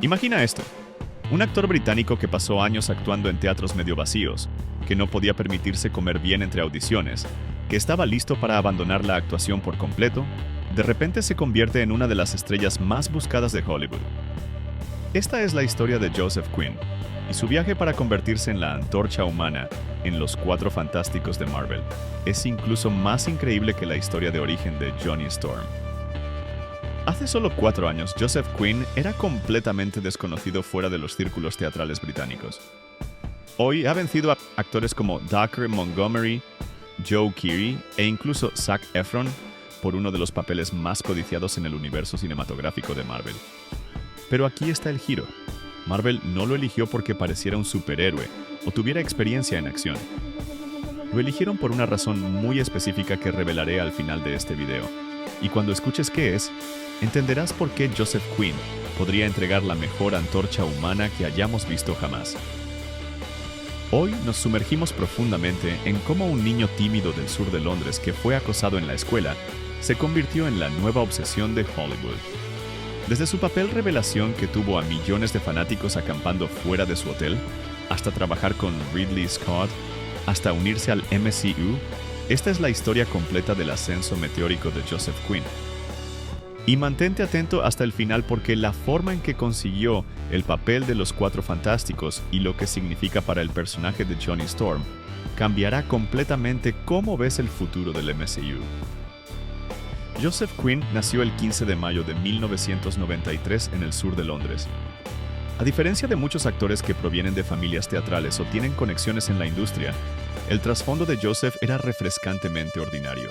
Imagina esto. Un actor británico que pasó años actuando en teatros medio vacíos, que no podía permitirse comer bien entre audiciones, que estaba listo para abandonar la actuación por completo, de repente se convierte en una de las estrellas más buscadas de Hollywood. Esta es la historia de Joseph Quinn, y su viaje para convertirse en la antorcha humana en Los Cuatro Fantásticos de Marvel es incluso más increíble que la historia de origen de Johnny Storm. Hace solo 4 años, Joseph Quinn era completamente desconocido fuera de los círculos teatrales británicos. Hoy ha vencido a actores como Dacre Montgomery, Joe Keery e incluso Zac Efron por uno de los papeles más codiciados en el universo cinematográfico de Marvel. Pero aquí está el giro. Marvel no lo eligió porque pareciera un superhéroe o tuviera experiencia en acción. Lo eligieron por una razón muy específica que revelaré al final de este video. Y cuando escuches qué es, entenderás por qué Joseph Quinn podría entregar la mejor antorcha humana que hayamos visto jamás. Hoy nos sumergimos profundamente en cómo un niño tímido del sur de Londres que fue acosado en la escuela se convirtió en la nueva obsesión de Hollywood. Desde su papel revelación que tuvo a millones de fanáticos acampando fuera de su hotel, hasta trabajar con Ridley Scott, hasta unirse al MCU, esta es la historia completa del ascenso meteórico de Joseph Quinn. Y mantente atento hasta el final porque la forma en que consiguió el papel de los Cuatro Fantásticos y lo que significa para el personaje de Johnny Storm cambiará completamente cómo ves el futuro del MCU. Joseph Quinn nació el 15 de mayo de 1993 en el sur de Londres. A diferencia de muchos actores que provienen de familias teatrales o tienen conexiones en la industria, el trasfondo de Joseph era refrescantemente ordinario.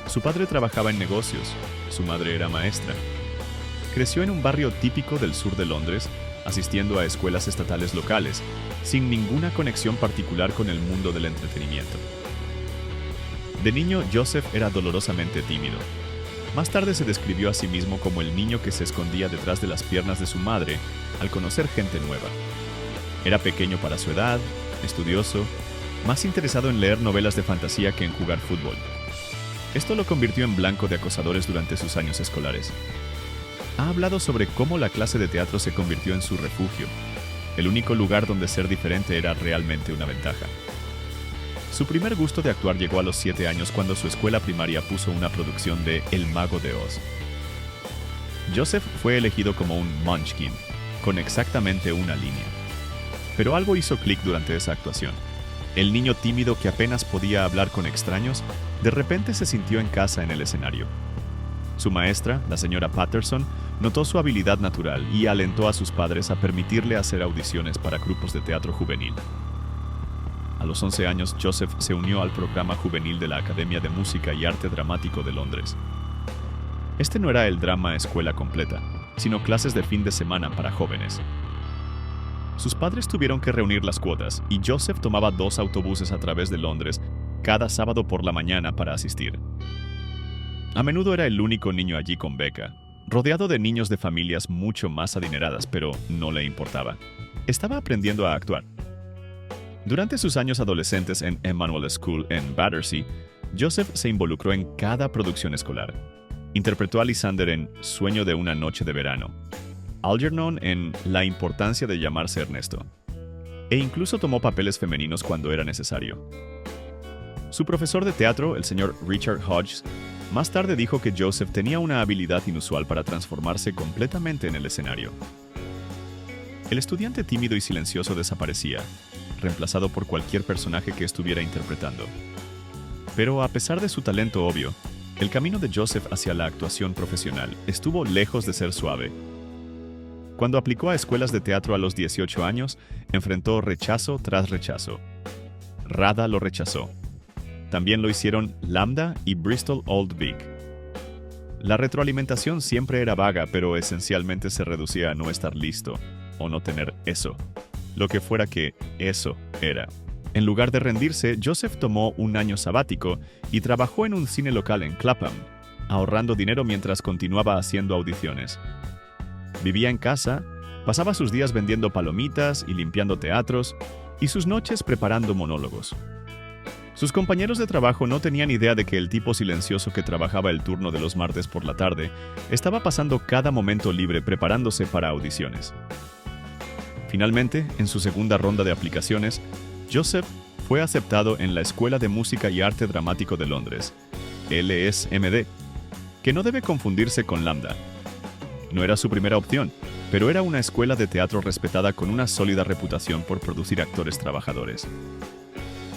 Su padre trabajaba en negocios, su madre era maestra. Creció en un barrio típico del sur de Londres, asistiendo a escuelas estatales locales, sin ninguna conexión particular con el mundo del entretenimiento. De niño, Joseph era dolorosamente tímido. Más tarde se describió a sí mismo como el niño que se escondía detrás de las piernas de su madre al conocer gente nueva. Era pequeño para su edad, estudioso, más interesado en leer novelas de fantasía que en jugar fútbol. Esto lo convirtió en blanco de acosadores durante sus años escolares. Ha hablado sobre cómo la clase de teatro se convirtió en su refugio, el único lugar donde ser diferente era realmente una ventaja. Su primer gusto de actuar llegó a los 7 años cuando su escuela primaria puso una producción de El Mago de Oz. Joseph fue elegido como un Munchkin, con exactamente una línea. Pero algo hizo clic durante esa actuación. El niño tímido que apenas podía hablar con extraños, de repente se sintió en casa en el escenario. Su maestra, la señora Patterson, notó su habilidad natural y alentó a sus padres a permitirle hacer audiciones para grupos de teatro juvenil. A los 11 años, Joseph se unió al programa juvenil de la Academia de Música y Arte Dramático de Londres. Este no era el drama escuela completa, sino clases de fin de semana para jóvenes. Sus padres tuvieron que reunir las cuotas y Joseph tomaba 2 autobuses a través de Londres cada sábado por la mañana para asistir. A menudo era el único niño allí con beca, rodeado de niños de familias mucho más adineradas, pero no le importaba. Estaba aprendiendo a actuar. Durante sus años adolescentes en Emmanuel School en Battersea, Joseph se involucró en cada producción escolar. Interpretó a Lysander en Sueño de una noche de verano, Algernon en La importancia de llamarse Ernesto, e incluso tomó papeles femeninos cuando era necesario. Su profesor de teatro, el señor Richard Hodges, más tarde dijo que Joseph tenía una habilidad inusual para transformarse completamente en el escenario. El estudiante tímido y silencioso desaparecía, reemplazado por cualquier personaje que estuviera interpretando. Pero a pesar de su talento obvio, el camino de Joseph hacia la actuación profesional estuvo lejos de ser suave. Cuando aplicó a escuelas de teatro a los 18 años, enfrentó rechazo tras rechazo. RADA lo rechazó. También lo hicieron Lambda y Bristol Old Vic. La retroalimentación siempre era vaga, pero esencialmente se reducía a no estar listo, o no tener eso, lo que fuera que eso era. En lugar de rendirse, Joseph tomó un año sabático y trabajó en un cine local en Clapham, ahorrando dinero mientras continuaba haciendo audiciones. Vivía en casa, pasaba sus días vendiendo palomitas y limpiando teatros, y sus noches preparando monólogos. Sus compañeros de trabajo no tenían idea de que el tipo silencioso que trabajaba el turno de los martes por la tarde estaba pasando cada momento libre preparándose para audiciones. Finalmente, en su segunda ronda de aplicaciones, Joseph fue aceptado en la Escuela de Música y Arte Dramático de Londres, LSMD, que no debe confundirse con Lambda. No era su primera opción, pero era una escuela de teatro respetada con una sólida reputación por producir actores trabajadores.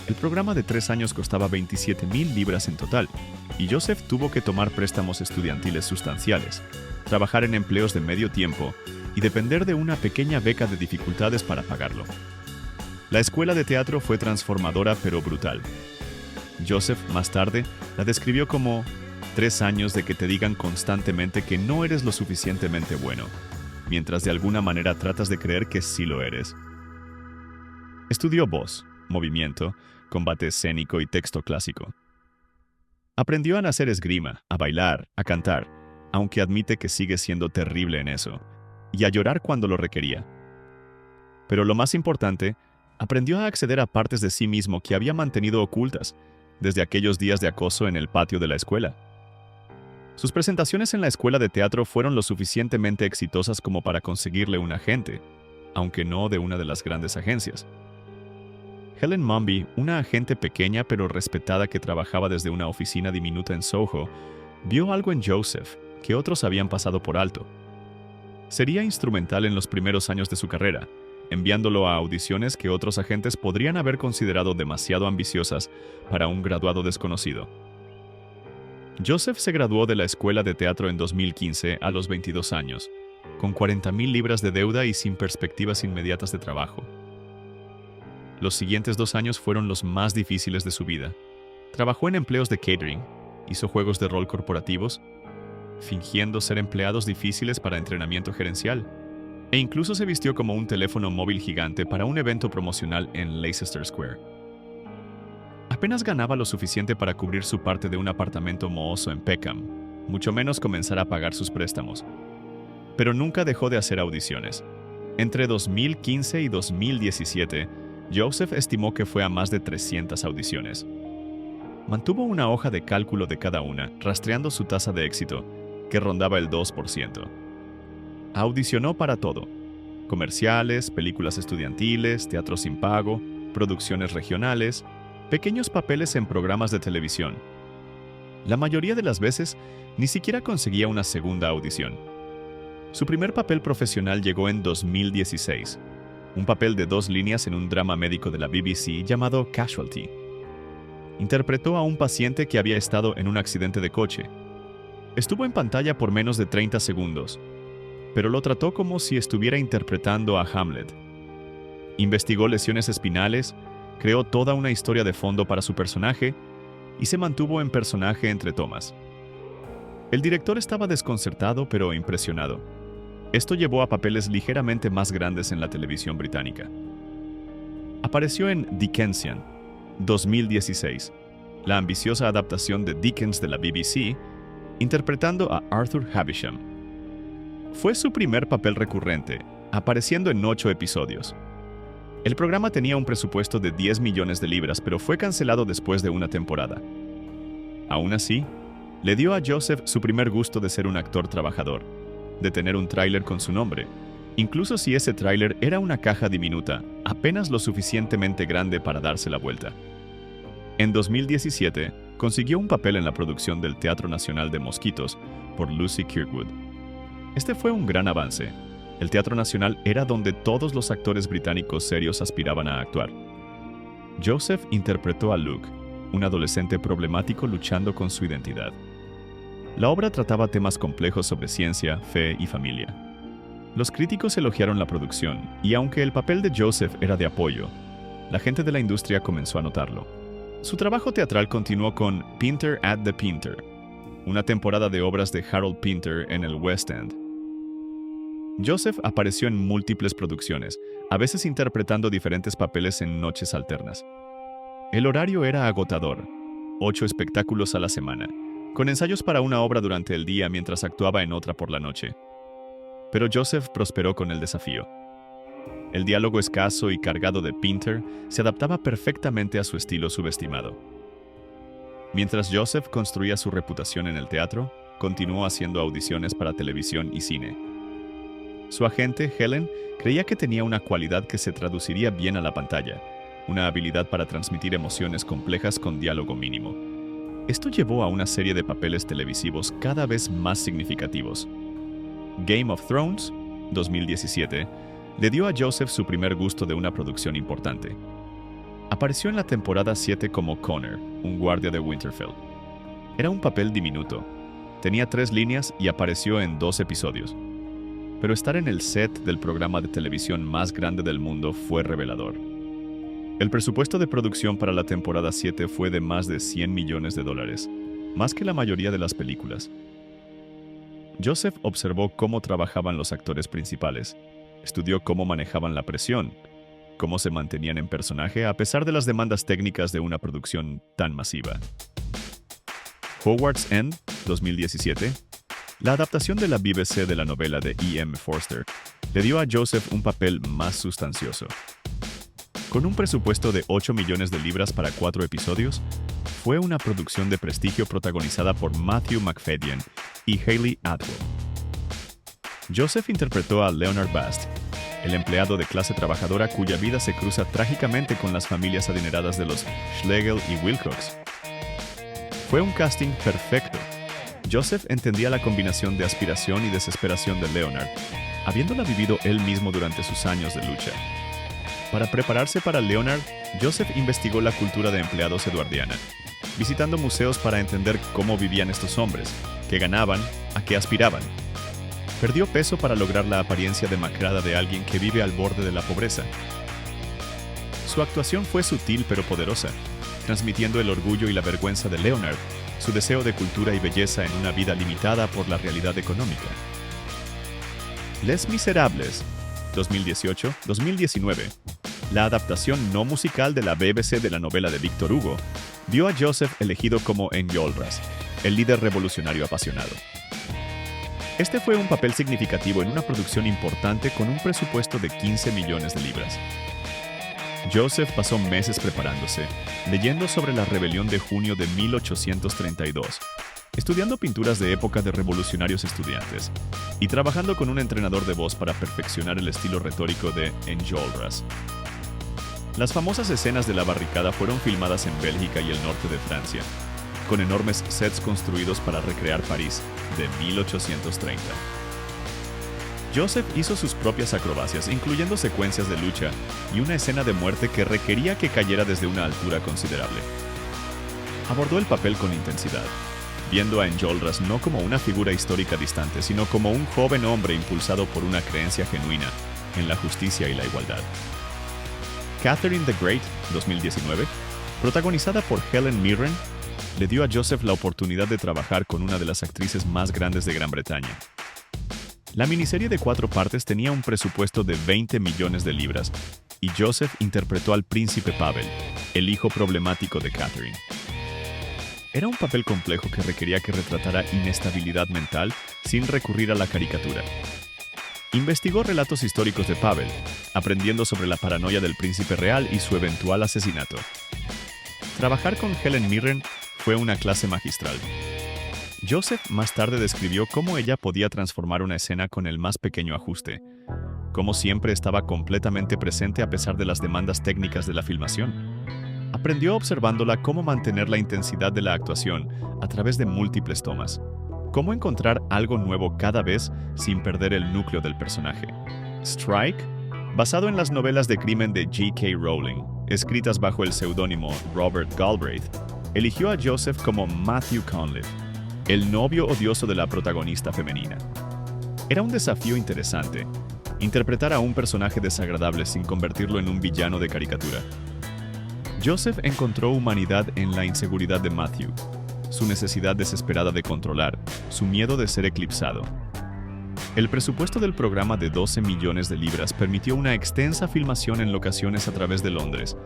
El programa de 3 años costaba 27,000 libras en total, y Joseph tuvo que tomar préstamos estudiantiles sustanciales, trabajar en empleos de medio tiempo y depender de una pequeña beca de dificultades para pagarlo. La escuela de teatro fue transformadora pero brutal. Joseph, más tarde, la describió como 3 años de que te digan constantemente que no eres lo suficientemente bueno, mientras de alguna manera tratas de creer que sí lo eres. Estudió voz, movimiento, combate escénico y texto clásico. Aprendió a hacer esgrima, a bailar, a cantar, aunque admite que sigue siendo terrible en eso, y a llorar cuando lo requería. Pero lo más importante, aprendió a acceder a partes de sí mismo que había mantenido ocultas desde aquellos días de acoso en el patio de la escuela. Sus presentaciones en la escuela de teatro fueron lo suficientemente exitosas como para conseguirle un agente, aunque no de una de las grandes agencias. Helen Mumby, una agente pequeña pero respetada que trabajaba desde una oficina diminuta en Soho, vio algo en Joseph que otros habían pasado por alto. Sería instrumental en los primeros años de su carrera, enviándolo a audiciones que otros agentes podrían haber considerado demasiado ambiciosas para un graduado desconocido. Joseph se graduó de la escuela de teatro en 2015 a los 22 años, con 40,000 libras de deuda y sin perspectivas inmediatas de trabajo. Los siguientes 2 años fueron los más difíciles de su vida. Trabajó en empleos de catering, hizo juegos de rol corporativos, fingiendo ser empleados difíciles para entrenamiento gerencial, e incluso se vistió como un teléfono móvil gigante para un evento promocional en Leicester Square. Apenas ganaba lo suficiente para cubrir su parte de un apartamento mohoso en Peckham, mucho menos comenzar a pagar sus préstamos. Pero nunca dejó de hacer audiciones. Entre 2015 y 2017, Joseph estimó que fue a más de 300 audiciones. Mantuvo una hoja de cálculo de cada una, rastreando su tasa de éxito, que rondaba el 2%. Audicionó para todo: comerciales, películas estudiantiles, teatro sin pago, producciones regionales, pequeños papeles en programas de televisión. La mayoría de las veces, ni siquiera conseguía una segunda audición. Su primer papel profesional llegó en 2016, un papel de 2 líneas en un drama médico de la BBC llamado Casualty. Interpretó a un paciente que había estado en un accidente de coche. Estuvo en pantalla por menos de 30 segundos, pero lo trató como si estuviera interpretando a Hamlet. Investigó lesiones espinales, creó toda una historia de fondo para su personaje y se mantuvo en personaje entre tomas. El director estaba desconcertado pero impresionado. Esto llevó a papeles ligeramente más grandes en la televisión británica. Apareció en Dickensian, 2016, la ambiciosa adaptación de Dickens de la BBC, interpretando a Arthur Havisham. Fue su primer papel recurrente, apareciendo en 8 episodios. El programa tenía un presupuesto de 10 millones de libras, pero fue cancelado después de una temporada. Aún así, le dio a Joseph su primer gusto de ser un actor trabajador, de tener un tráiler con su nombre, incluso si ese tráiler era una caja diminuta, apenas lo suficientemente grande para darse la vuelta. En 2017, consiguió un papel en la producción del Teatro Nacional de Mosquitos por Lucy Kirkwood. Este fue un gran avance. El Teatro Nacional era donde todos los actores británicos serios aspiraban a actuar. Joseph interpretó a Luke, un adolescente problemático luchando con su identidad. La obra trataba temas complejos sobre ciencia, fe y familia. Los críticos elogiaron la producción, y aunque el papel de Joseph era de apoyo, la gente de la industria comenzó a notarlo. Su trabajo teatral continuó con Pinter at the Pinter, una temporada de obras de Harold Pinter en el West End. Joseph apareció en múltiples producciones, a veces interpretando diferentes papeles en noches alternas. El horario era agotador, 8 espectáculos a la semana, con ensayos para una obra durante el día mientras actuaba en otra por la noche. Pero Joseph prosperó con el desafío. El diálogo escaso y cargado de Pinter se adaptaba perfectamente a su estilo subestimado. Mientras Joseph construía su reputación en el teatro, continuó haciendo audiciones para televisión y cine. Su agente, Helen, creía que tenía una cualidad que se traduciría bien a la pantalla, una habilidad para transmitir emociones complejas con diálogo mínimo. Esto llevó a una serie de papeles televisivos cada vez más significativos. Game of Thrones, 2017, le dio a Joseph su primer gusto de una producción importante. Apareció en la temporada 7 como Connor, un guardia de Winterfell. Era un papel diminuto. Tenía 3 líneas y apareció en 2 episodios. Pero estar en el set del programa de televisión más grande del mundo fue revelador. El presupuesto de producción para la temporada 7 fue de más de $100 millones, más que la mayoría de las películas. Joseph observó cómo trabajaban los actores principales, estudió cómo manejaban la presión, cómo se mantenían en personaje a pesar de las demandas técnicas de una producción tan masiva. Howard's End, 2017, la adaptación de la BBC de la novela de E.M. Forster, le dio a Joseph un papel más sustancioso. Con un presupuesto de $8 millones para 4 episodios, fue una producción de prestigio protagonizada por Matthew Macfadyen y Hayley Atwell. Joseph interpretó a Leonard Bast, el empleado de clase trabajadora cuya vida se cruza trágicamente con las familias adineradas de los Schlegel y Wilcox. Fue un casting perfecto. Joseph entendía la combinación de aspiración y desesperación de Leonard, habiéndola vivido él mismo durante sus años de lucha. Para prepararse para Leonard, Joseph investigó la cultura de empleados eduardiana, visitando museos para entender cómo vivían estos hombres, qué ganaban, a qué aspiraban. Perdió peso para lograr la apariencia demacrada de alguien que vive al borde de la pobreza. Su actuación fue sutil pero poderosa, transmitiendo el orgullo y la vergüenza de Leonard, su deseo de cultura y belleza en una vida limitada por la realidad económica. Les Miserables, 2018-2019, la adaptación no musical de la BBC de la novela de Victor Hugo, vio a Joseph elegido como Enjolras, el líder revolucionario apasionado. Este fue un papel significativo en una producción importante con un presupuesto de $15 millones. Joseph pasó meses preparándose, leyendo sobre la rebelión de junio de 1832, estudiando pinturas de época de revolucionarios estudiantes y trabajando con un entrenador de voz para perfeccionar el estilo retórico de Enjolras. Las famosas escenas de la barricada fueron filmadas en Bélgica y el norte de Francia, con enormes sets construidos para recrear París de 1830. Joseph hizo sus propias acrobacias, incluyendo secuencias de lucha y una escena de muerte que requería que cayera desde una altura considerable. Abordó el papel con intensidad, viendo a Enjolras no como una figura histórica distante, sino como un joven hombre impulsado por una creencia genuina en la justicia y la igualdad. Catherine the Great, 2019, protagonizada por Helen Mirren, le dio a Joseph la oportunidad de trabajar con una de las actrices más grandes de Gran Bretaña. La miniserie de 4 partes tenía un presupuesto de $20 millones y Joseph interpretó al príncipe Pavel, el hijo problemático de Catherine. Era un papel complejo que requería que retratara inestabilidad mental sin recurrir a la caricatura. Investigó relatos históricos de Pavel, aprendiendo sobre la paranoia del príncipe real y su eventual asesinato. Trabajar con Helen Mirren fue una clase magistral. Joseph más tarde describió cómo ella podía transformar una escena con el más pequeño ajuste, cómo siempre estaba completamente presente a pesar de las demandas técnicas de la filmación. Aprendió observándola cómo mantener la intensidad de la actuación a través de múltiples tomas, cómo encontrar algo nuevo cada vez sin perder el núcleo del personaje. Strike, basado en las novelas de crimen de J.K. Rowling, escritas bajo el seudónimo Robert Galbraith, eligió a Joseph como Matthew Conliffe, el novio odioso de la protagonista femenina. Era un desafío interesante, interpretar a un personaje desagradable sin convertirlo en un villano de caricatura. Joseph encontró humanidad en la inseguridad de Matthew, su necesidad desesperada de controlar, su miedo de ser eclipsado. El presupuesto del programa de $12 millones permitió una extensa filmación en locaciones a través de Londres,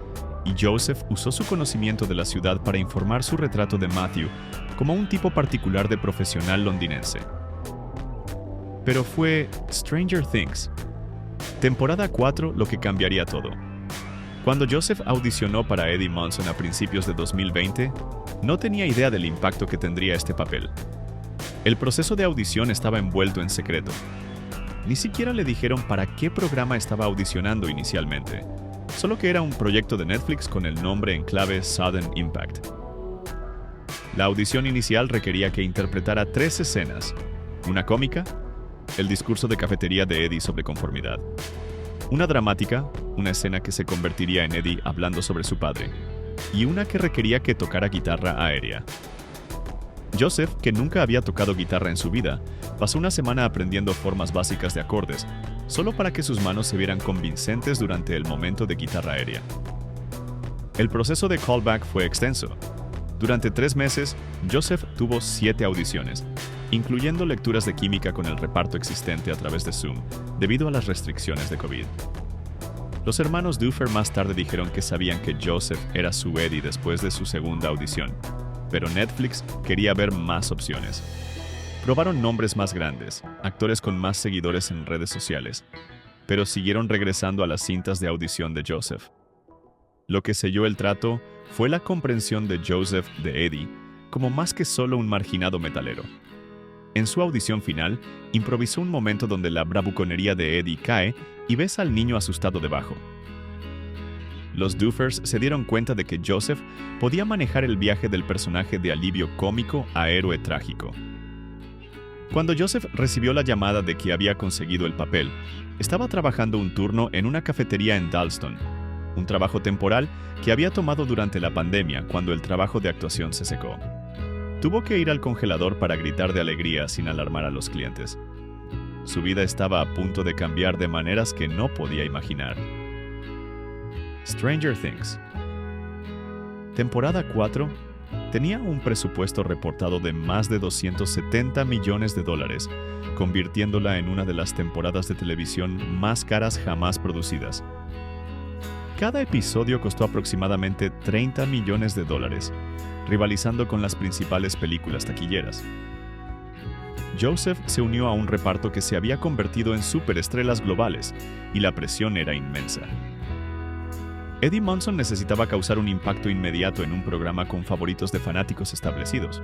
y Joseph usó su conocimiento de la ciudad para informar su retrato de Matthew como un tipo particular de profesional londinense. Pero fue Stranger Things. Temporada 4, lo que cambiaría todo. Cuando Joseph audicionó para Eddie Munson a principios de 2020, no tenía idea del impacto que tendría este papel. El proceso de audición estaba envuelto en secreto. Ni siquiera le dijeron para qué programa estaba audicionando inicialmente, solo que era un proyecto de Netflix con el nombre en clave Sudden Impact. La audición inicial requería que interpretara 3 escenas: una cómica, el discurso de cafetería de Eddie sobre conformidad; una dramática, una escena que se convertiría en Eddie hablando sobre su padre; y una que requería que tocara guitarra aérea. Joseph, que nunca había tocado guitarra en su vida, pasó una semana aprendiendo formas básicas de acordes, solo para que sus manos se vieran convincentes durante el momento de guitarra aérea. El proceso de callback fue extenso. Durante 3 meses, Joseph tuvo 7 audiciones, incluyendo lecturas de química con el reparto existente a través de Zoom, debido a las restricciones de COVID. Los hermanos Duffer más tarde dijeron que sabían que Joseph era su Eddie después de su segunda audición, pero Netflix quería ver más opciones. Probaron nombres más grandes, actores con más seguidores en redes sociales, pero siguieron regresando a las cintas de audición de Joseph. Lo que selló el trato fue la comprensión de Joseph de Eddie como más que solo un marginado metalero. En su audición final, improvisó un momento donde la bravuconería de Eddie cae y besa al niño asustado debajo. Los Duffers se dieron cuenta de que Joseph podía manejar el viaje del personaje de alivio cómico a héroe trágico. Cuando Joseph recibió la llamada de que había conseguido el papel, estaba trabajando un turno en una cafetería en Dalston, un trabajo temporal que había tomado durante la pandemia cuando el trabajo de actuación se secó. Tuvo que ir al congelador para gritar de alegría sin alarmar a los clientes. Su vida estaba a punto de cambiar de maneras que no podía imaginar. Stranger Things. Temporada 4 tenía un presupuesto reportado de más de $270 millones, convirtiéndola en una de las temporadas de televisión más caras jamás producidas. Cada episodio costó aproximadamente $30 millones, rivalizando con las principales películas taquilleras. Joseph se unió a un reparto que se había convertido en superestrellas globales, y la presión era inmensa. Eddie Munson necesitaba causar un impacto inmediato en un programa con favoritos de fanáticos establecidos.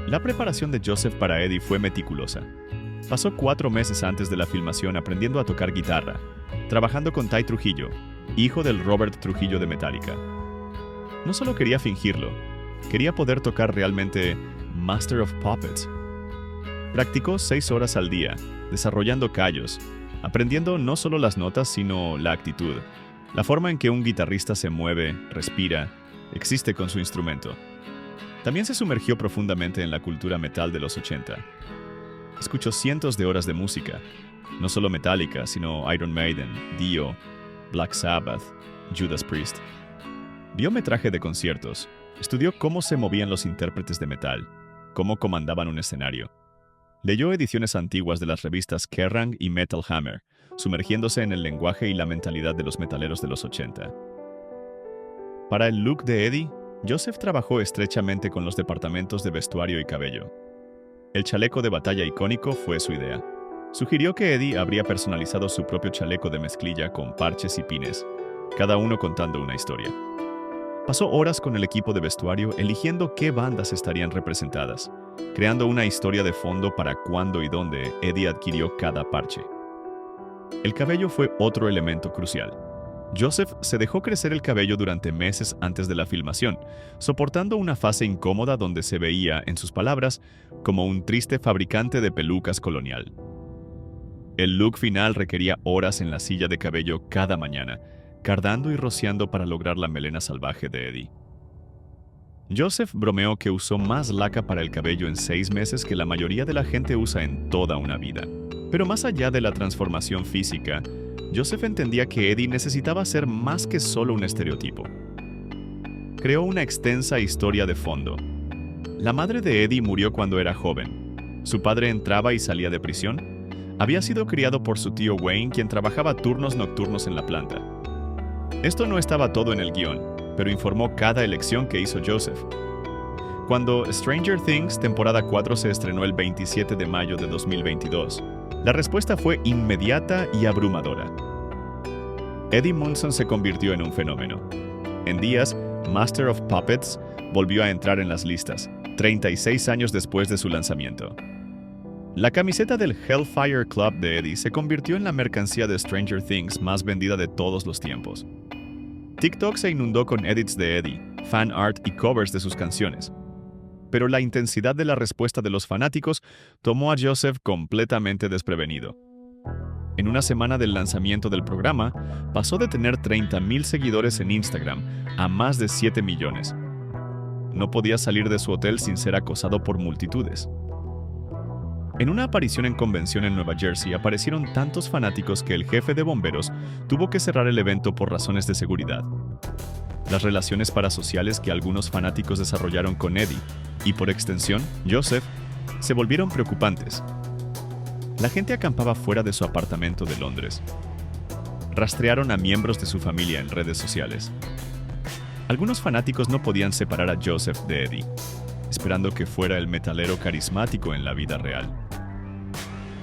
La preparación de Joseph para Eddie fue meticulosa. Pasó 4 meses antes de la filmación aprendiendo a tocar guitarra, trabajando con Ty Trujillo, hijo del Robert Trujillo de Metallica. No solo quería fingirlo, quería poder tocar realmente Master of Puppets. Practicó 6 horas al día, desarrollando callos, aprendiendo no solo las notas, sino la actitud, la forma en que un guitarrista se mueve, respira, existe con su instrumento. También se sumergió profundamente en la cultura metal de los 80. Escuchó cientos de horas de música, no solo Metallica, sino Iron Maiden, Dio, Black Sabbath, Judas Priest. Vio metraje de conciertos, estudió cómo se movían los intérpretes de metal, cómo comandaban un escenario. Leyó ediciones antiguas de las revistas Kerrang y Metal Hammer, sumergiéndose en el lenguaje y la mentalidad de los metaleros de los 80. Para el look de Eddie, Joseph trabajó estrechamente con los departamentos de vestuario y cabello. El chaleco de batalla icónico fue su idea. Sugirió que Eddie habría personalizado su propio chaleco de mezclilla con parches y pines, cada uno contando una historia. Pasó horas con el equipo de vestuario eligiendo qué bandas estarían representadas, creando una historia de fondo para cuándo y dónde Eddie adquirió cada parche. El cabello fue otro elemento crucial. Joseph se dejó crecer el cabello durante meses antes de la filmación, soportando una fase incómoda donde se veía, en sus palabras, como un triste fabricante de pelucas colonial. El look final requería horas en la silla de cabello cada mañana, cardando y rociando para lograr la melena salvaje de Eddie. Joseph bromeó que usó más laca para el cabello en 6 meses que la mayoría de la gente usa en toda una vida. Pero más allá de la transformación física, Joseph entendía que Eddie necesitaba ser más que solo un estereotipo. Creó una extensa historia de fondo. La madre de Eddie murió cuando era joven. Su padre entraba y salía de prisión. Había sido criado por su tío Wayne, quien trabajaba turnos nocturnos en la planta. Esto no estaba todo en el guión, pero informó cada elección que hizo Joseph. Cuando Stranger Things temporada 4 se estrenó el 27 de mayo de 2022, La respuesta fue inmediata y abrumadora. Eddie Munson se convirtió en un fenómeno. En días, Master of Puppets volvió a entrar en las listas, 36 años después de su lanzamiento. La camiseta del Hellfire Club de Eddie se convirtió en la mercancía de Stranger Things más vendida de todos los tiempos. TikTok se inundó con edits de Eddie, fan art y covers de sus canciones. Pero la intensidad de la respuesta de los fanáticos tomó a Joseph completamente desprevenido. En una semana del lanzamiento del programa, pasó de tener 30,000 seguidores en Instagram a más de 7 millones. No podía salir de su hotel sin ser acosado por multitudes. En una aparición en convención en Nueva Jersey aparecieron tantos fanáticos que el jefe de bomberos tuvo que cerrar el evento por razones de seguridad. Las relaciones parasociales que algunos fanáticos desarrollaron con Eddie, y por extensión, Joseph, se volvieron preocupantes. La gente acampaba fuera de su apartamento de Londres. Rastrearon a miembros de su familia en redes sociales. Algunos fanáticos no podían separar a Joseph de Eddie, esperando que fuera el metalero carismático en la vida real.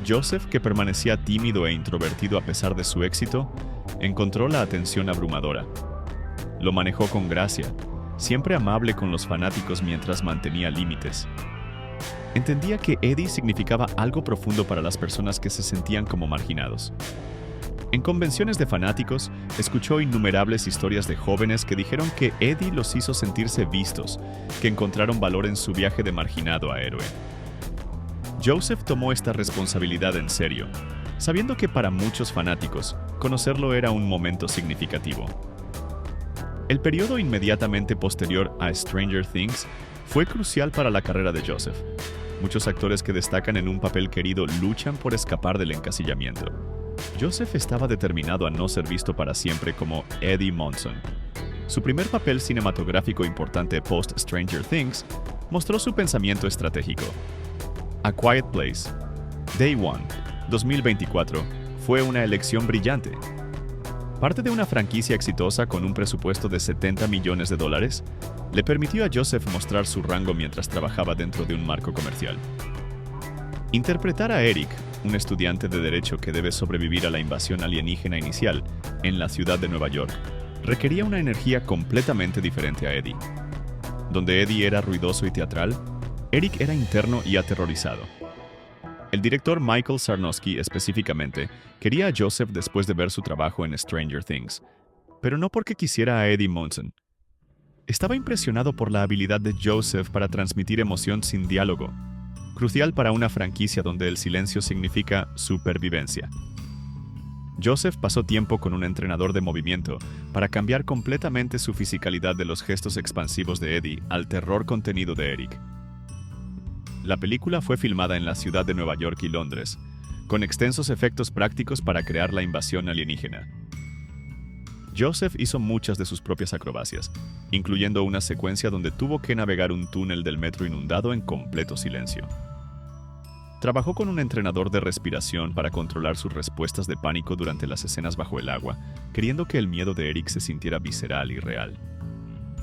Joseph, que permanecía tímido e introvertido a pesar de su éxito, encontró la atención abrumadora. Lo manejó con gracia, siempre amable con los fanáticos mientras mantenía límites. Entendía que Eddie significaba algo profundo para las personas que se sentían como marginados. En convenciones de fanáticos, escuchó innumerables historias de jóvenes que dijeron que Eddie los hizo sentirse vistos, que encontraron valor en su viaje de marginado a héroe. Joseph tomó esta responsabilidad en serio, sabiendo que para muchos fanáticos, conocerlo era un momento significativo. El periodo inmediatamente posterior a Stranger Things fue crucial para la carrera de Joseph. Muchos actores que destacan en un papel querido luchan por escapar del encasillamiento. Joseph estaba determinado a no ser visto para siempre como Eddie Munson. Su primer papel cinematográfico importante post-Stranger Things mostró su pensamiento estratégico. A Quiet Place, Day One, 2024, fue una elección brillante. Parte de una franquicia exitosa con un presupuesto de $70 millones, le permitió a Joseph mostrar su rango mientras trabajaba dentro de un marco comercial. Interpretar a Eric, un estudiante de derecho que debe sobrevivir a la invasión alienígena inicial en la ciudad de Nueva York, requería una energía completamente diferente a Eddie. Donde Eddie era ruidoso y teatral, Eric era interno y aterrorizado. El director Michael Sarnowski, específicamente, quería a Joseph después de ver su trabajo en Stranger Things, pero no porque quisiera a Eddie Munson. Estaba impresionado por la habilidad de Joseph para transmitir emoción sin diálogo, crucial para una franquicia donde el silencio significa supervivencia. Joseph pasó tiempo con un entrenador de movimiento para cambiar completamente su fisicalidad de los gestos expansivos de Eddie al terror contenido de Eric. La película fue filmada en la ciudad de Nueva York y Londres, con extensos efectos prácticos para crear la invasión alienígena. Joseph hizo muchas de sus propias acrobacias, incluyendo una secuencia donde tuvo que navegar un túnel del metro inundado en completo silencio. Trabajó con un entrenador de respiración para controlar sus respuestas de pánico durante las escenas bajo el agua, queriendo que el miedo de Eric se sintiera visceral y real.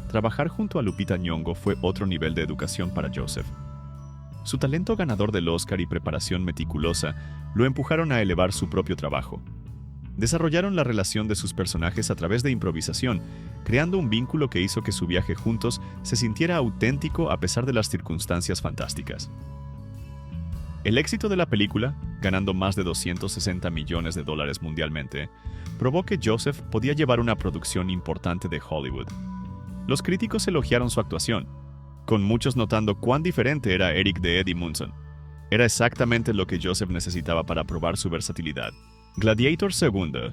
Trabajar junto a Lupita Nyong'o fue otro nivel de educación para Joseph. Su talento ganador del Oscar y preparación meticulosa lo empujaron a elevar su propio trabajo. Desarrollaron la relación de sus personajes a través de improvisación, creando un vínculo que hizo que su viaje juntos se sintiera auténtico a pesar de las circunstancias fantásticas. El éxito de la película, ganando más de $260 millones mundialmente, probó que Joseph podía llevar una producción importante de Hollywood. Los críticos elogiaron su actuación, con muchos notando cuán diferente era Eric de Eddie Munson. Era exactamente lo que Joseph necesitaba para probar su versatilidad. Gladiator II,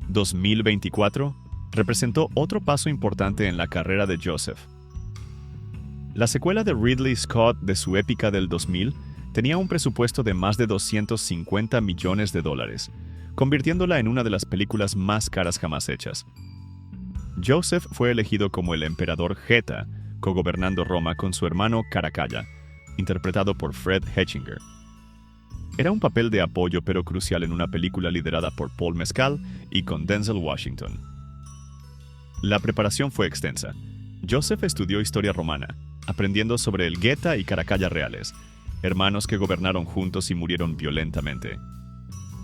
2024, representó otro paso importante en la carrera de Joseph. La secuela de Ridley Scott de su épica del 2000 tenía un presupuesto de más de $250 millones, convirtiéndola en una de las películas más caras jamás hechas. Joseph fue elegido como el emperador Geta, cogobernando Roma con su hermano Caracalla, interpretado por Fred Hechinger. Era un papel de apoyo pero crucial en una película liderada por Paul Mescal y con Denzel Washington. La preparación fue extensa. Joseph estudió historia romana, aprendiendo sobre el Geta y Caracalla reales, hermanos que gobernaron juntos y murieron violentamente.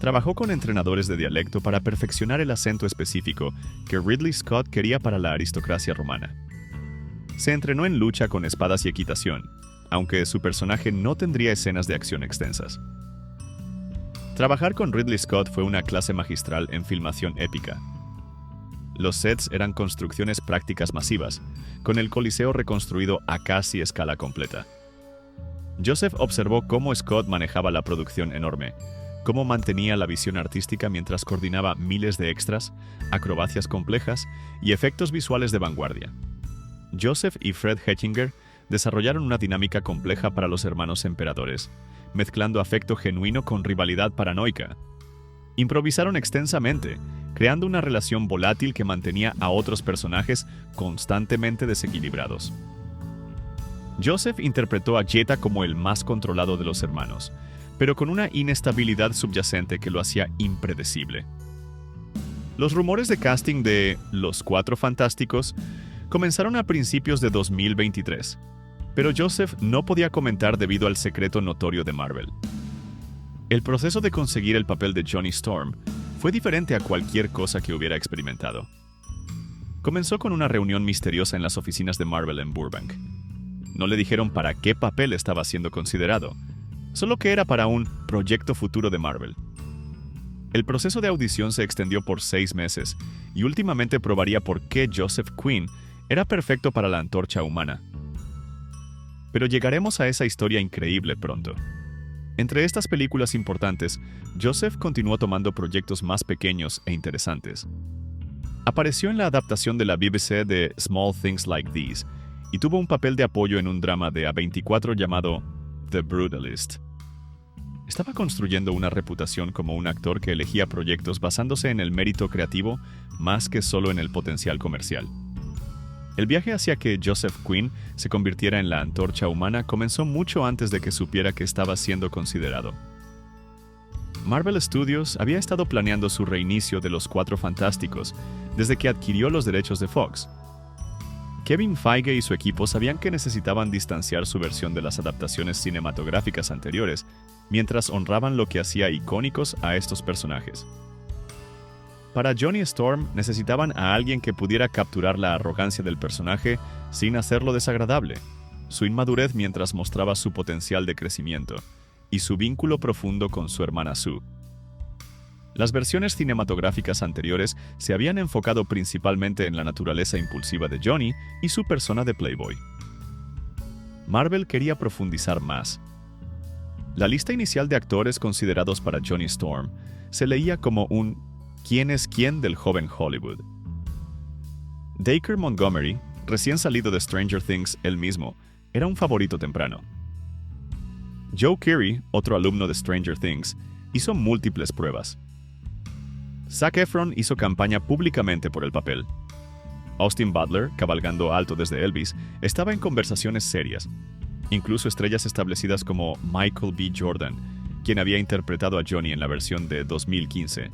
Trabajó con entrenadores de dialecto para perfeccionar el acento específico que Ridley Scott quería para la aristocracia romana. Se entrenó en lucha con espadas y equitación, aunque su personaje no tendría escenas de acción extensas. Trabajar con Ridley Scott fue una clase magistral en filmación épica. Los sets eran construcciones prácticas masivas, con el Coliseo reconstruido a casi escala completa. Joseph observó cómo Scott manejaba la producción enorme, cómo mantenía la visión artística mientras coordinaba miles de extras, acrobacias complejas y efectos visuales de vanguardia. Joseph y Fred Hettinger desarrollaron una dinámica compleja para los hermanos emperadores, mezclando afecto genuino con rivalidad paranoica. Improvisaron extensamente, creando una relación volátil que mantenía a otros personajes constantemente desequilibrados. Joseph interpretó a Jetta como el más controlado de los hermanos, pero con una inestabilidad subyacente que lo hacía impredecible. Los rumores de casting de Los Cuatro Fantásticos comenzaron a principios de 2023, pero Joseph no podía comentar debido al secreto notorio de Marvel. El proceso de conseguir el papel de Johnny Storm fue diferente a cualquier cosa que hubiera experimentado. Comenzó con una reunión misteriosa en las oficinas de Marvel en Burbank. No le dijeron para qué papel estaba siendo considerado, solo que era para un proyecto futuro de Marvel. El proceso de audición se extendió por 6 meses y últimamente probaría por qué Joseph Quinn era perfecto para la Antorcha Humana. Pero llegaremos a esa historia increíble pronto. Entre estas películas importantes, Joseph continuó tomando proyectos más pequeños e interesantes. Apareció en la adaptación de la BBC de Small Things Like These y tuvo un papel de apoyo en un drama de A24 llamado The Brutalist. Estaba construyendo una reputación como un actor que elegía proyectos basándose en el mérito creativo más que solo en el potencial comercial. El viaje hacia que Joseph Quinn se convirtiera en la Antorcha Humana comenzó mucho antes de que supiera que estaba siendo considerado. Marvel Studios había estado planeando su reinicio de Los Cuatro Fantásticos desde que adquirió los derechos de Fox. Kevin Feige y su equipo sabían que necesitaban distanciar su versión de las adaptaciones cinematográficas anteriores, mientras honraban lo que hacía icónicos a estos personajes. Para Johnny Storm necesitaban a alguien que pudiera capturar la arrogancia del personaje sin hacerlo desagradable, su inmadurez mientras mostraba su potencial de crecimiento, y su vínculo profundo con su hermana Sue. Las versiones cinematográficas anteriores se habían enfocado principalmente en la naturaleza impulsiva de Johnny y su persona de Playboy. Marvel quería profundizar más. La lista inicial de actores considerados para Johnny Storm se leía como un ¿quién es quién del joven Hollywood? Dacre Montgomery, recién salido de Stranger Things él mismo, era un favorito temprano. Joe Keery, otro alumno de Stranger Things, hizo múltiples pruebas. Zac Efron hizo campaña públicamente por el papel. Austin Butler, cabalgando alto desde Elvis, estaba en conversaciones serias. Incluso estrellas establecidas como Michael B. Jordan, quien había interpretado a Johnny en la versión de 2015,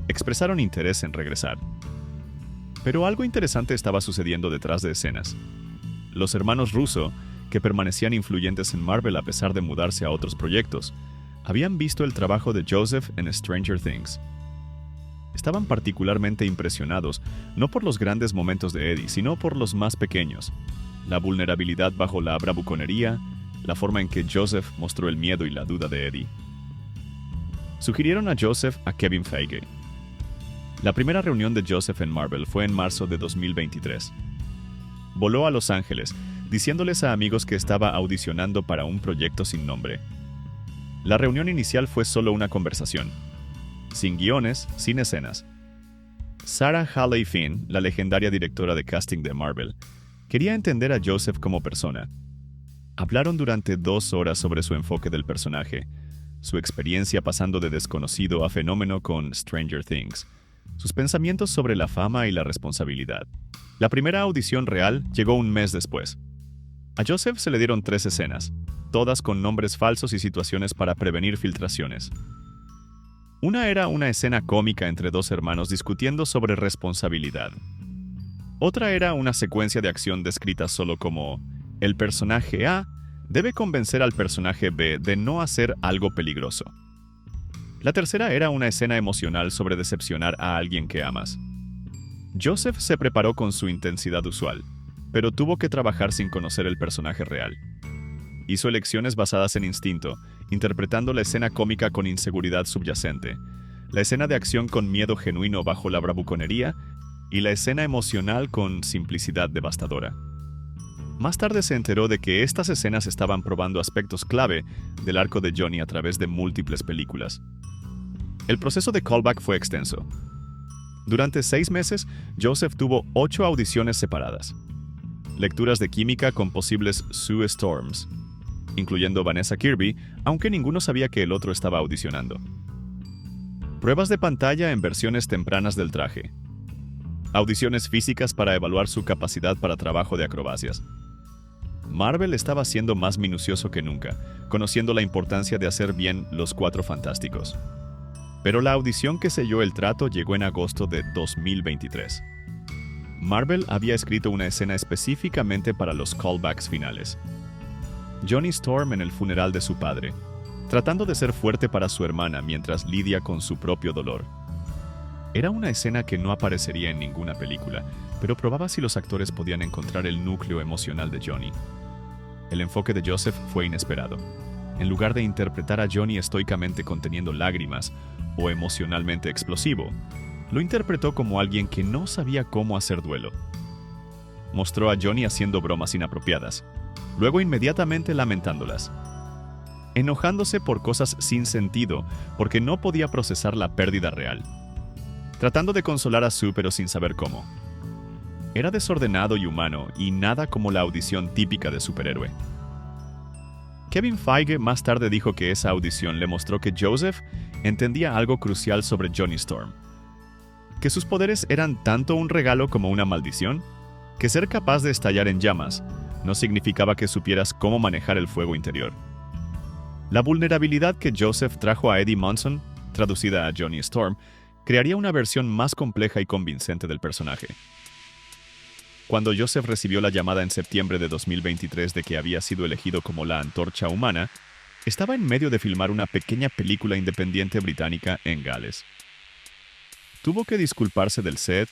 expresaron interés en regresar. Pero algo interesante estaba sucediendo detrás de escenas. Los hermanos Russo, que permanecían influyentes en Marvel a pesar de mudarse a otros proyectos, habían visto el trabajo de Joseph en Stranger Things. Estaban particularmente impresionados, no por los grandes momentos de Eddie, sino por los más pequeños. La vulnerabilidad bajo la bravuconería, la forma en que Joseph mostró el miedo y la duda de Eddie. Sugirieron a Joseph a Kevin Feige. La primera reunión de Joseph en Marvel fue en marzo de 2023. Voló a Los Ángeles, diciéndoles a amigos que estaba audicionando para un proyecto sin nombre. La reunión inicial fue solo una conversación. Sin guiones, sin escenas. Sarah Halley Finn, la legendaria directora de casting de Marvel, quería entender a Joseph como persona. Hablaron durante 2 horas sobre su enfoque del personaje, su experiencia pasando de desconocido a fenómeno con Stranger Things, sus pensamientos sobre la fama y la responsabilidad. La primera audición real llegó un mes después. A Joseph se le dieron 3 escenas, todas con nombres falsos y situaciones para prevenir filtraciones. Una era una escena cómica entre 2 hermanos discutiendo sobre responsabilidad. Otra era una secuencia de acción descrita solo como el personaje A debe convencer al personaje B de no hacer algo peligroso. La tercera era una escena emocional sobre decepcionar a alguien que amas. Joseph se preparó con su intensidad usual, pero tuvo que trabajar sin conocer el personaje real. Hizo elecciones basadas en instinto, interpretando la escena cómica con inseguridad subyacente, la escena de acción con miedo genuino bajo la bravuconería y la escena emocional con simplicidad devastadora. Más tarde se enteró de que estas escenas estaban probando aspectos clave del arco de Johnny a través de múltiples películas. El proceso de callback fue extenso. Durante 6 meses, Joseph tuvo 8 audiciones separadas. Lecturas de química con posibles Sue Storms, incluyendo Vanessa Kirby, aunque ninguno sabía que el otro estaba audicionando. Pruebas de pantalla en versiones tempranas del traje. Audiciones físicas para evaluar su capacidad para trabajo de acrobacias. Marvel estaba siendo más minucioso que nunca, conociendo la importancia de hacer bien Los Cuatro Fantásticos. Pero la audición que selló el trato llegó en agosto de 2023. Marvel había escrito una escena específicamente para los callbacks finales. Johnny Storm en el funeral de su padre, tratando de ser fuerte para su hermana mientras lidia con su propio dolor. Era una escena que no aparecería en ninguna película, pero probaba si los actores podían encontrar el núcleo emocional de Johnny. El enfoque de Joseph fue inesperado. En lugar de interpretar a Johnny estoicamente conteniendo lágrimas o emocionalmente explosivo, lo interpretó como alguien que no sabía cómo hacer duelo. Mostró a Johnny haciendo bromas inapropiadas, luego inmediatamente lamentándolas, enojándose por cosas sin sentido porque no podía procesar la pérdida real, tratando de consolar a Sue pero sin saber cómo. Era desordenado y humano y nada como la audición típica de superhéroe. Kevin Feige más tarde dijo que esa audición le mostró que Joseph entendía algo crucial sobre Johnny Storm. Que sus poderes eran tanto un regalo como una maldición, que ser capaz de estallar en llamas no significaba que supieras cómo manejar el fuego interior. La vulnerabilidad que Joseph trajo a Eddie Munson, traducida a Johnny Storm, crearía una versión más compleja y convincente del personaje. Cuando Joseph recibió la llamada en septiembre de 2023 de que había sido elegido como la Antorcha Humana, estaba en medio de filmar una pequeña película independiente británica en Gales. Tuvo que disculparse del set,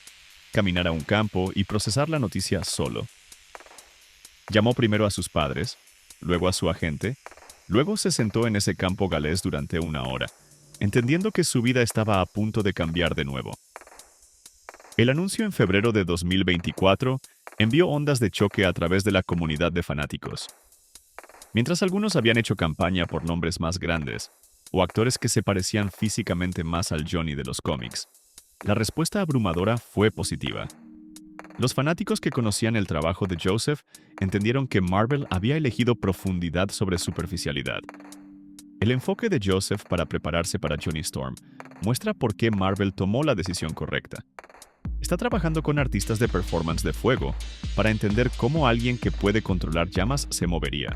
caminar a un campo y procesar la noticia solo. Llamó primero a sus padres, luego a su agente, luego se sentó en ese campo galés durante 1 hora, entendiendo que su vida estaba a punto de cambiar de nuevo. El anuncio en febrero de 2024 envió ondas de choque a través de la comunidad de fanáticos. Mientras algunos habían hecho campaña por nombres más grandes o actores que se parecían físicamente más al Johnny de los cómics, la respuesta abrumadora fue positiva. Los fanáticos que conocían el trabajo de Joseph entendieron que Marvel había elegido profundidad sobre superficialidad. El enfoque de Joseph para prepararse para Johnny Storm muestra por qué Marvel tomó la decisión correcta. Está trabajando con artistas de performance de fuego para entender cómo alguien que puede controlar llamas se movería.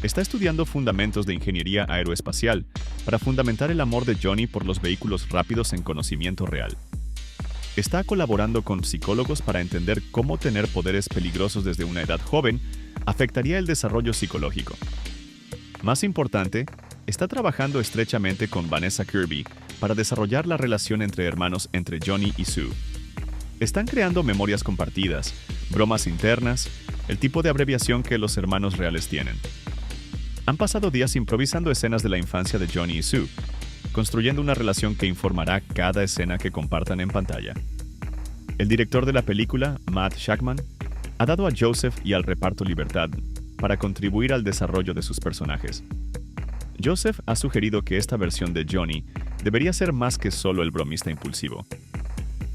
Está estudiando fundamentos de ingeniería aeroespacial para fundamentar el amor de Johnny por los vehículos rápidos en conocimiento real. Está colaborando con psicólogos para entender cómo tener poderes peligrosos desde una edad joven afectaría el desarrollo psicológico. Más importante, está trabajando estrechamente con Vanessa Kirby para desarrollar la relación entre hermanos entre Johnny y Sue. Están creando memorias compartidas, bromas internas, el tipo de abreviación que los hermanos reales tienen. Han pasado días improvisando escenas de la infancia de Johnny y Sue, construyendo una relación que informará cada escena que compartan en pantalla. El director de la película, Matt Shakman, ha dado a Joseph y al reparto libertad para contribuir al desarrollo de sus personajes. Joseph ha sugerido que esta versión de Johnny debería ser más que solo el bromista impulsivo.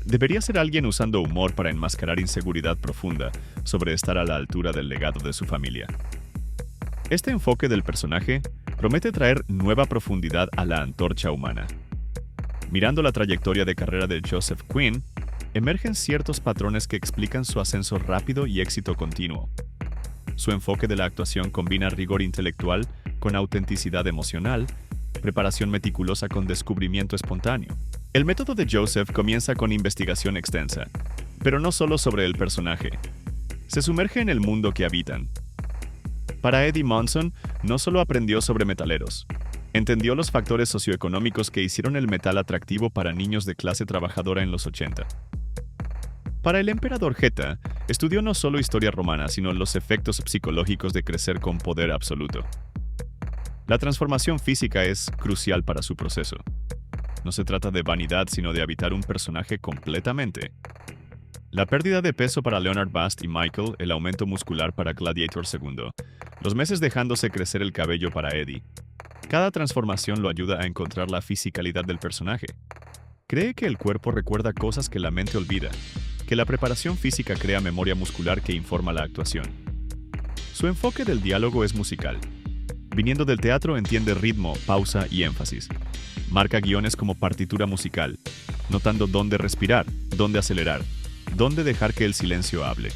Debería ser alguien usando humor para enmascarar inseguridad profunda sobre estar a la altura del legado de su familia. Este enfoque del personaje promete traer nueva profundidad a la Antorcha Humana. Mirando la trayectoria de carrera de Joseph Quinn, emergen ciertos patrones que explican su ascenso rápido y éxito continuo. Su enfoque de la actuación combina rigor intelectual con autenticidad emocional, preparación meticulosa con descubrimiento espontáneo. El método de Joseph comienza con investigación extensa, pero no solo sobre el personaje. Se sumerge en el mundo que habitan. Para Eddie Munson, no solo aprendió sobre metaleros, entendió los factores socioeconómicos que hicieron el metal atractivo para niños de clase trabajadora en los 80. Para el emperador Geta, estudió no solo historia romana, sino los efectos psicológicos de crecer con poder absoluto. La transformación física es crucial para su proceso. No se trata de vanidad, sino de habitar un personaje completamente. La pérdida de peso para Leonard Bast y Michael, el aumento muscular para Gladiator II, los meses dejándose crecer el cabello para Eddie. Cada transformación lo ayuda a encontrar la fisicalidad del personaje. Cree que el cuerpo recuerda cosas que la mente olvida, que la preparación física crea memoria muscular que informa la actuación. Su enfoque del diálogo es musical. Viniendo del teatro entiende ritmo, pausa y énfasis. Marca guiones como partitura musical, notando dónde respirar, dónde acelerar, dónde dejar que el silencio hable.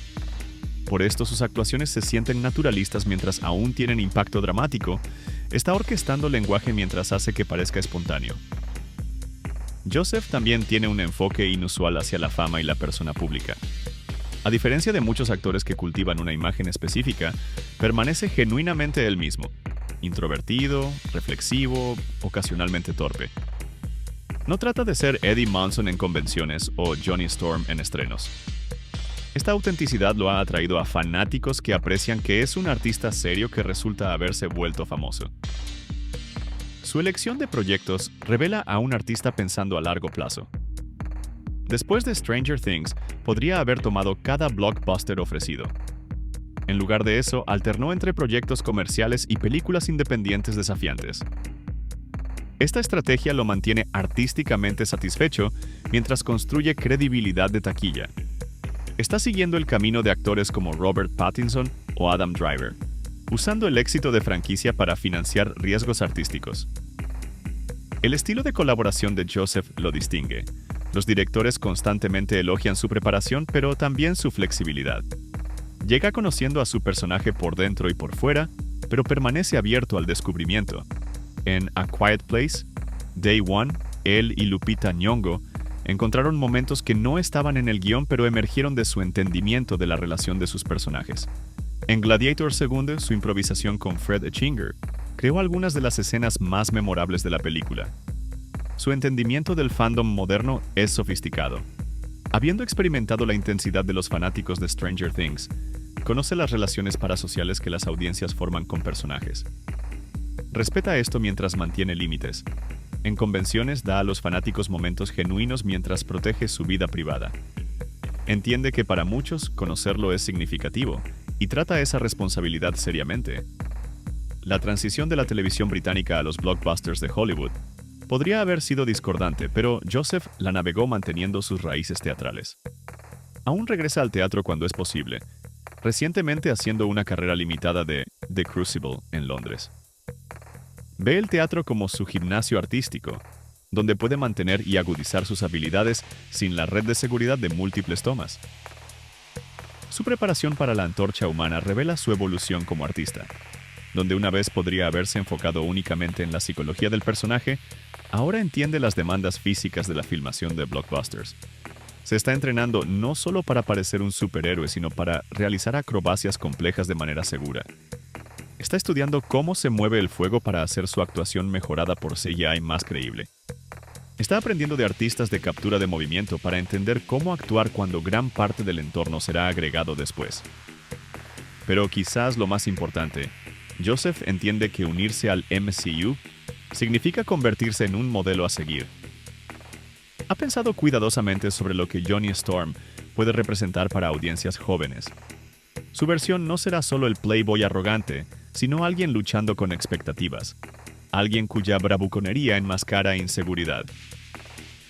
Por esto sus actuaciones se sienten naturalistas mientras aún tienen impacto dramático. Está orquestando lenguaje mientras hace que parezca espontáneo. Joseph también tiene un enfoque inusual hacia la fama y la persona pública. A diferencia de muchos actores que cultivan una imagen específica, permanece genuinamente él mismo. Introvertido, reflexivo, ocasionalmente torpe. No trata de ser Eddie Munson en convenciones o Johnny Storm en estrenos. Esta autenticidad lo ha atraído a fanáticos que aprecian que es un artista serio que resulta haberse vuelto famoso. Su elección de proyectos revela a un artista pensando a largo plazo. Después de Stranger Things, podría haber tomado cada blockbuster ofrecido. En lugar de eso, alternó entre proyectos comerciales y películas independientes desafiantes. Esta estrategia lo mantiene artísticamente satisfecho mientras construye credibilidad de taquilla. Está siguiendo el camino de actores como Robert Pattinson o Adam Driver, usando el éxito de franquicia para financiar riesgos artísticos. El estilo de colaboración de Joseph lo distingue. Los directores constantemente elogian su preparación, pero también su flexibilidad. Llega conociendo a su personaje por dentro y por fuera, pero permanece abierto al descubrimiento. En A Quiet Place, Day One, él y Lupita Nyong'o encontraron momentos que no estaban en el guión pero emergieron de su entendimiento de la relación de sus personajes. En Gladiator II, su improvisación con Fred Etchinger creó algunas de las escenas más memorables de la película. Su entendimiento del fandom moderno es sofisticado. Habiendo experimentado la intensidad de los fanáticos de Stranger Things, conoce las relaciones parasociales que las audiencias forman con personajes. Respeta esto mientras mantiene límites. En convenciones da a los fanáticos momentos genuinos mientras protege su vida privada. Entiende que para muchos conocerlo es significativo y trata esa responsabilidad seriamente. La transición de la televisión británica a los blockbusters de Hollywood podría haber sido discordante, pero Joseph la navegó manteniendo sus raíces teatrales. Aún regresa al teatro cuando es posible, recientemente haciendo una carrera limitada de The Crucible en Londres. Ve el teatro como su gimnasio artístico, donde puede mantener y agudizar sus habilidades sin la red de seguridad de múltiples tomas. Su preparación para la antorcha humana revela su evolución como artista. Donde una vez podría haberse enfocado únicamente en la psicología del personaje, ahora entiende las demandas físicas de la filmación de blockbusters. Se está entrenando no solo para parecer un superhéroe, sino para realizar acrobacias complejas de manera segura. Está estudiando cómo se mueve el fuego para hacer su actuación mejorada por CGI más creíble. Está aprendiendo de artistas de captura de movimiento para entender cómo actuar cuando gran parte del entorno será agregado después. Pero quizás lo más importante, Joseph entiende que unirse al MCU significa convertirse en un modelo a seguir. Ha pensado cuidadosamente sobre lo que Johnny Storm puede representar para audiencias jóvenes. Su versión no será solo el playboy arrogante, sino alguien luchando con expectativas. Alguien cuya bravuconería enmascara inseguridad.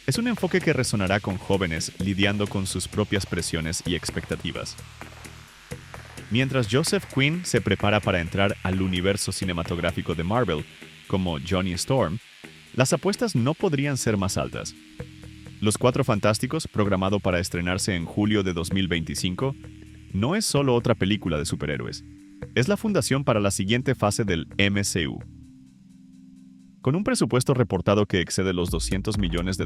Es un enfoque que resonará con jóvenes lidiando con sus propias presiones y expectativas. Mientras Joseph Quinn se prepara para entrar al universo cinematográfico de Marvel, como Johnny Storm, las apuestas no podrían ser más altas. Los Cuatro Fantásticos, programado para estrenarse en julio de 2025, no es solo otra película de superhéroes. Es la fundación para la siguiente fase del MCU. Con un presupuesto reportado que excede los $200 millones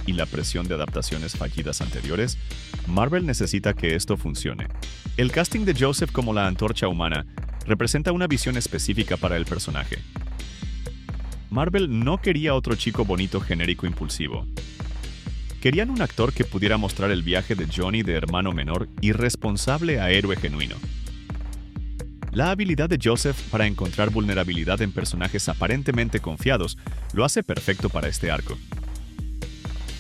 y la presión de adaptaciones fallidas anteriores, Marvel necesita que esto funcione. El casting de Joseph como la antorcha humana representa una visión específica para el personaje. Marvel no quería otro chico bonito genérico impulsivo. Querían un actor que pudiera mostrar el viaje de Johnny de hermano menor irresponsable a héroe genuino. La habilidad de Joseph para encontrar vulnerabilidad en personajes aparentemente confiados lo hace perfecto para este arco.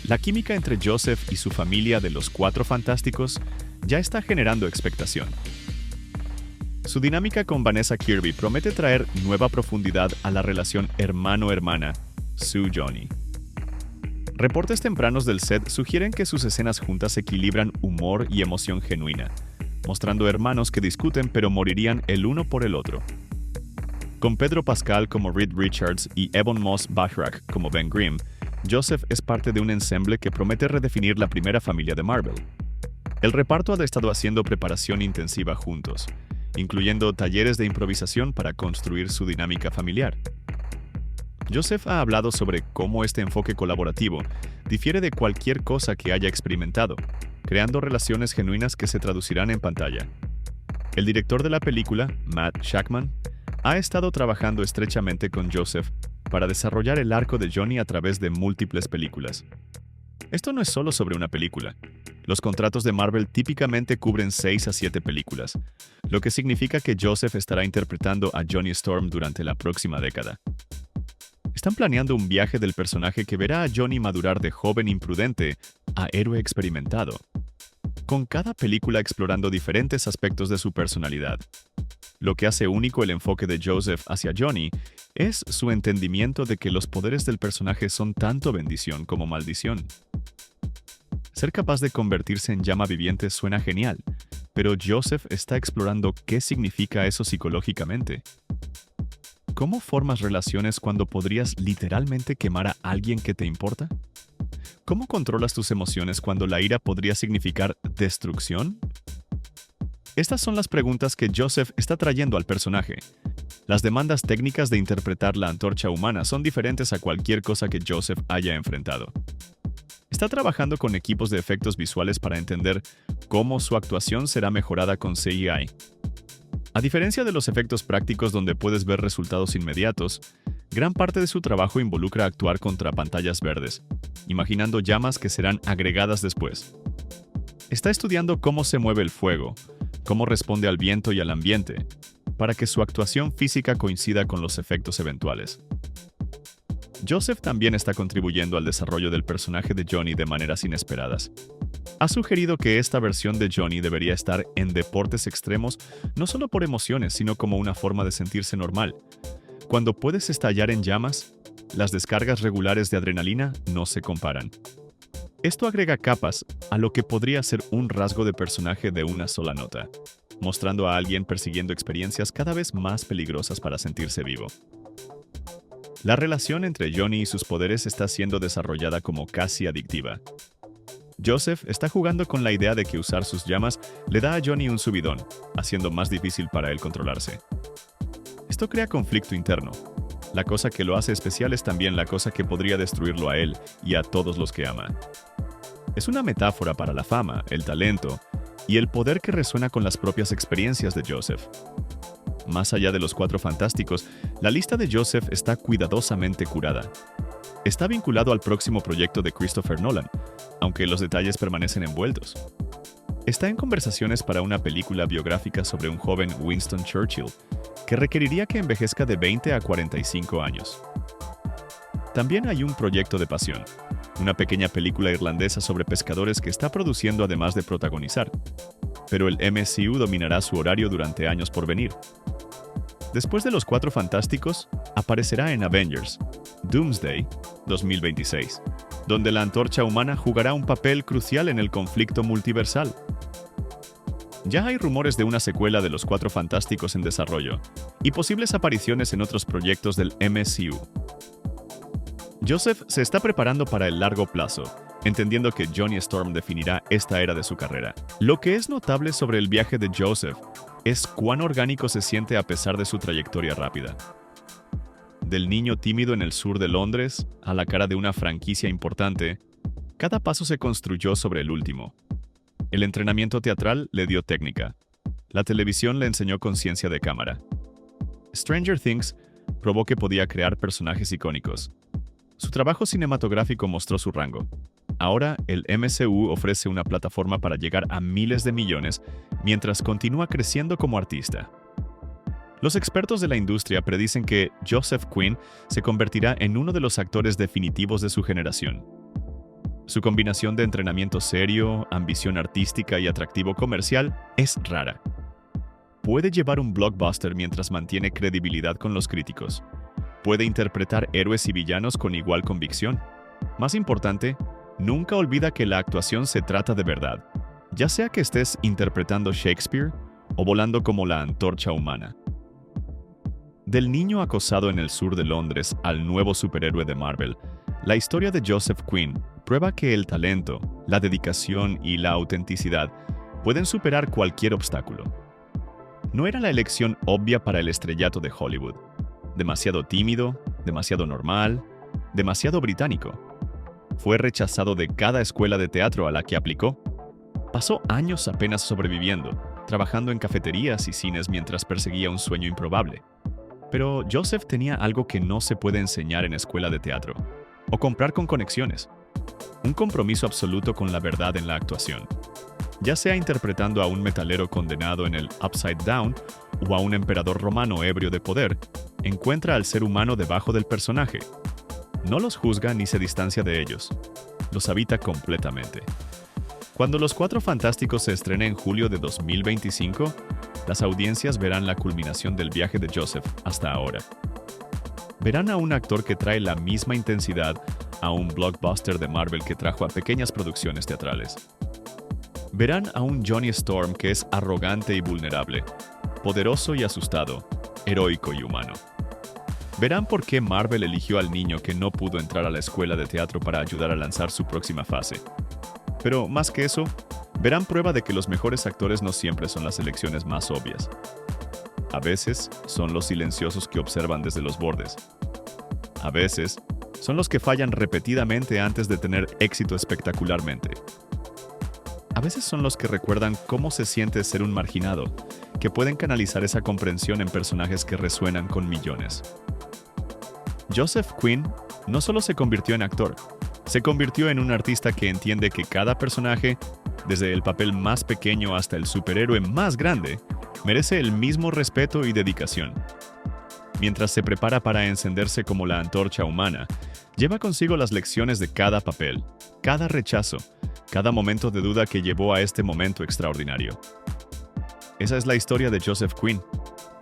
La química entre Joseph y su familia de los Cuatro Fantásticos ya está generando expectación. Su dinámica con Vanessa Kirby promete traer nueva profundidad a la relación hermano-hermana, Sue-Johnny. Reportes tempranos del set sugieren que sus escenas juntas equilibran humor y emoción genuina, mostrando hermanos que discuten pero morirían el uno por el otro. Con Pedro Pascal como Reed Richards y Ebon Moss-Bachrach como Ben Grimm, Joseph es parte de un ensemble que promete redefinir la primera familia de Marvel. El reparto ha estado haciendo preparación intensiva juntos, incluyendo talleres de improvisación para construir su dinámica familiar. Joseph ha hablado sobre cómo este enfoque colaborativo difiere de cualquier cosa que haya experimentado, creando relaciones genuinas que se traducirán en pantalla. El director de la película, Matt Shakman, ha estado trabajando estrechamente con Joseph para desarrollar el arco de Johnny a través de múltiples películas. Esto no es solo sobre una película. Los contratos de Marvel típicamente cubren 6 a 7 películas, lo que significa que Joseph estará interpretando a Johnny Storm durante la próxima década. Están planeando un viaje del personaje que verá a Johnny madurar de joven imprudente a héroe experimentado, con cada película explorando diferentes aspectos de su personalidad. Lo que hace único el enfoque de Joseph hacia Johnny es su entendimiento de que los poderes del personaje son tanto bendición como maldición. Ser capaz de convertirse en llama viviente suena genial, pero Joseph está explorando qué significa eso psicológicamente. ¿Cómo formas relaciones cuando podrías literalmente quemar a alguien que te importa? ¿Cómo controlas tus emociones cuando la ira podría significar destrucción? Estas son las preguntas que Joseph está trayendo al personaje. Las demandas técnicas de interpretar la antorcha humana son diferentes a cualquier cosa que Joseph haya enfrentado. Está trabajando con equipos de efectos visuales para entender cómo su actuación será mejorada con CGI. A diferencia de los efectos prácticos donde puedes ver resultados inmediatos, gran parte de su trabajo involucra actuar contra pantallas verdes, imaginando llamas que serán agregadas después. Está estudiando cómo se mueve el fuego, cómo responde al viento y al ambiente, para que su actuación física coincida con los efectos eventuales. Joseph también está contribuyendo al desarrollo del personaje de Johnny de maneras inesperadas. Ha sugerido que esta versión de Johnny debería estar en deportes extremos no solo por emociones, sino como una forma de sentirse normal. Cuando puedes estallar en llamas, las descargas regulares de adrenalina no se comparan. Esto agrega capas a lo que podría ser un rasgo de personaje de una sola nota, mostrando a alguien persiguiendo experiencias cada vez más peligrosas para sentirse vivo. La relación entre Johnny y sus poderes está siendo desarrollada como casi adictiva. Joseph está jugando con la idea de que usar sus llamas le da a Johnny un subidón, haciendo más difícil para él controlarse. Esto crea conflicto interno. La cosa que lo hace especial es también la cosa que podría destruirlo a él y a todos los que ama. Es una metáfora para la fama, el talento y el poder que resuena con las propias experiencias de Joseph. Más allá de los Cuatro Fantásticos, la lista de Joseph está cuidadosamente curada. Está vinculado al próximo proyecto de Christopher Nolan, aunque los detalles permanecen envueltos. Está en conversaciones para una película biográfica sobre un joven Winston Churchill, que requeriría que envejezca de 20 a 45 años. También hay un proyecto de pasión, una pequeña película irlandesa sobre pescadores que está produciendo además de protagonizar, pero el MCU dominará su horario durante años por venir. Después de los Cuatro Fantásticos, aparecerá en Avengers, Doomsday 2026, donde la antorcha humana jugará un papel crucial en el conflicto multiversal. Ya hay rumores de una secuela de los Cuatro Fantásticos en desarrollo y posibles apariciones en otros proyectos del MCU. Joseph se está preparando para el largo plazo, entendiendo que Johnny Storm definirá esta era de su carrera. Lo que es notable sobre el viaje de Joseph es cuán orgánico se siente a pesar de su trayectoria rápida. Del niño tímido en el sur de Londres a la cara de una franquicia importante, cada paso se construyó sobre el último. El entrenamiento teatral le dio técnica. La televisión le enseñó conciencia de cámara. Stranger Things probó que podía crear personajes icónicos. Su trabajo cinematográfico mostró su rango. Ahora, el MCU ofrece una plataforma para llegar a miles de millones mientras continúa creciendo como artista. Los expertos de la industria predicen que Joseph Quinn se convertirá en uno de los actores definitivos de su generación. Su combinación de entrenamiento serio, ambición artística y atractivo comercial es rara. Puede llevar un blockbuster mientras mantiene credibilidad con los críticos. Puede interpretar héroes y villanos con igual convicción. Más importante, nunca olvida que la actuación se trata de verdad, ya sea que estés interpretando Shakespeare o volando como la antorcha humana. Del niño acosado en el sur de Londres al nuevo superhéroe de Marvel, la historia de Joseph Quinn prueba que el talento, la dedicación y la autenticidad pueden superar cualquier obstáculo. No era la elección obvia para el estrellato de Hollywood. Demasiado tímido, demasiado normal, demasiado británico. Fue rechazado de cada escuela de teatro a la que aplicó. Pasó años apenas sobreviviendo, trabajando en cafeterías y cines mientras perseguía un sueño improbable. Pero Joseph tenía algo que no se puede enseñar en escuela de teatro, o comprar con conexiones. Un compromiso absoluto con la verdad en la actuación. Ya sea interpretando a un metalero condenado en el Upside Down o a un emperador romano ebrio de poder, encuentra al ser humano debajo del personaje. No los juzga ni se distancia de ellos. Los habita completamente. Cuando Los Cuatro Fantásticos se estrene en julio de 2025, las audiencias verán la culminación del viaje de Joseph hasta ahora. Verán a un actor que trae la misma intensidad a un blockbuster de Marvel que trajo a pequeñas producciones teatrales. Verán a un Johnny Storm que es arrogante y vulnerable, poderoso y asustado, heroico y humano. Verán por qué Marvel eligió al niño que no pudo entrar a la escuela de teatro para ayudar a lanzar su próxima fase. Pero más que eso, verán prueba de que los mejores actores no siempre son las elecciones más obvias. A veces son los silenciosos que observan desde los bordes. A veces son los que fallan repetidamente antes de tener éxito espectacularmente. A veces son los que recuerdan cómo se siente ser un marginado, que pueden canalizar esa comprensión en personajes que resuenan con millones. Joseph Quinn no solo se convirtió en actor, se convirtió en un artista que entiende que cada personaje, desde el papel más pequeño hasta el superhéroe más grande, merece el mismo respeto y dedicación. Mientras se prepara para encenderse como la antorcha humana, lleva consigo las lecciones de cada papel, cada rechazo, cada momento de duda que llevó a este momento extraordinario. Esa es la historia de Joseph Quinn,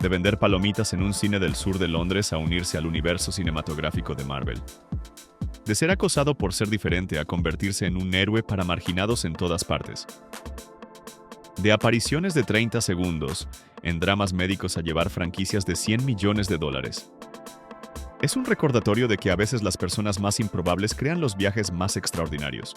de vender palomitas en un cine del sur de Londres a unirse al universo cinematográfico de Marvel. De ser acosado por ser diferente a convertirse en un héroe para marginados en todas partes. De apariciones de 30 segundos en dramas médicos a llevar franquicias de $100 millones. Es un recordatorio de que a veces las personas más improbables crean los viajes más extraordinarios.